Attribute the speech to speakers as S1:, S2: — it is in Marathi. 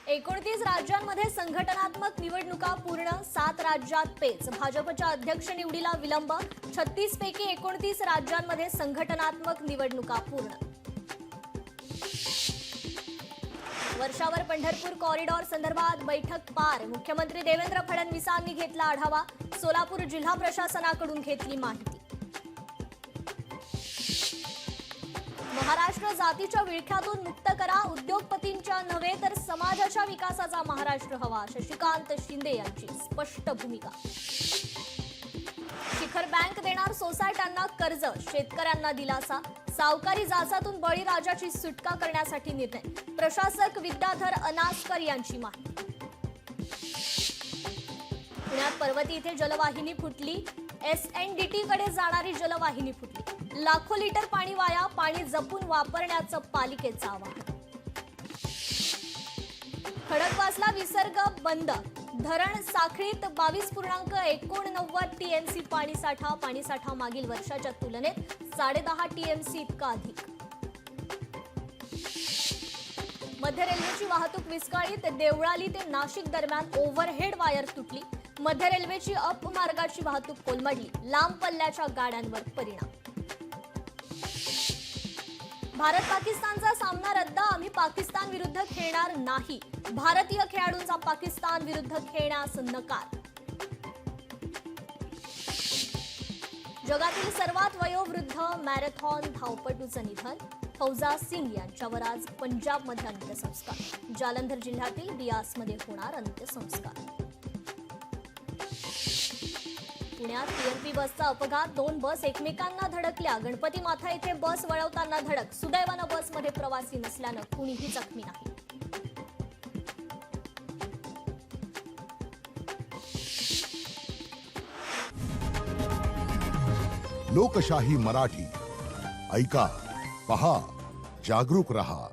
S1: 29 राज्यांमध्ये संघटनात्मक निवडणुका पूर्ण, 7 राज्यात पेच. भाजपच्या अध्यक्ष निवडीला विलंब. 36 पैकी 29 राज्यांमध्ये संघटनात्मक निवडणुका पूर्ण. वर्षावर पंढरपूर कॉरिडॉर संदर्भात बैठक पार. मुख्यमंत्री देवेंद्र फडणवीसांनी घेतला आढावा. सोलापूर जिल्हा प्रशासनाकडून घेतली माहिती. महाराष्ट्र जातीच्या विळख्यातून मुक्त करा. उद्योगपतींच्या नव्हे तर समाजाच्या विकासाचा महाराष्ट्र हवा. शशिकांत शिंदे यांची स्पष्ट भूमिका. शिखर बँक देणार सोसायट्यांना कर्ज. शेतकऱ्यांना दिलासा. सावकारी जाचातून बळीराजाची सुटका करण्यासाठी निर्णय. प्रशासक विद्याधर अनासकर यांची माहिती. पुण्यात पर्वती इथे जलवाहिनी फुटली. SNDT कडे जाणारी जलवाहिनी फुटली. लाखो लिटर पाणी वाया. पाणी जपून वापरण्याचं पालिकेचं आवाहन. खडकवासला विसर्ग बंद. धरण साखळीत 22.89 TMC पाणीसाठा. पाणीसाठा मागील वर्षाच्या तुलनेत 10.5 TMC इतका अधिक. मध्य रेल्वेची वाहतूक विस्कळीत. देवळाली ते नाशिक दरम्यान ओव्हरहेड वायर तुटली. मध्य रेल्वेची अप मार्गाची वाहतूक कोलमडली. लांब पल्ल्याच्या गाड्यांवर परिणाम. भारत पाकिस्तानचा सामना रद्द. आम्ही पाकिस्तान विरुद्ध खेळणार नाही. भारतीय खेळाडूंचा पाकिस्तान विरुद्ध खेळण्यास नकार. जगातील सर्वात वयोवृद्ध मॅरेथॉन धावपटूचं निधन. फौजा सिंग यांच्यावर आज पंजाबमध्ये अंत्यसंस्कार. जालंधर जिल्ह्यातील बियासमध्ये होणार अंत्यसंस्कार. पुण्यात PNP बसचा अपघात. 2 बस एकमेकांना धडकल्या. गणपती माथा येथे बस वळवताना धडक. सुदैवानं बसमध्ये प्रवासी नसल्यानं कुणीही जखमी नाही.
S2: लोकशाही मराठी ऐका, पहा, जागरूक रहा.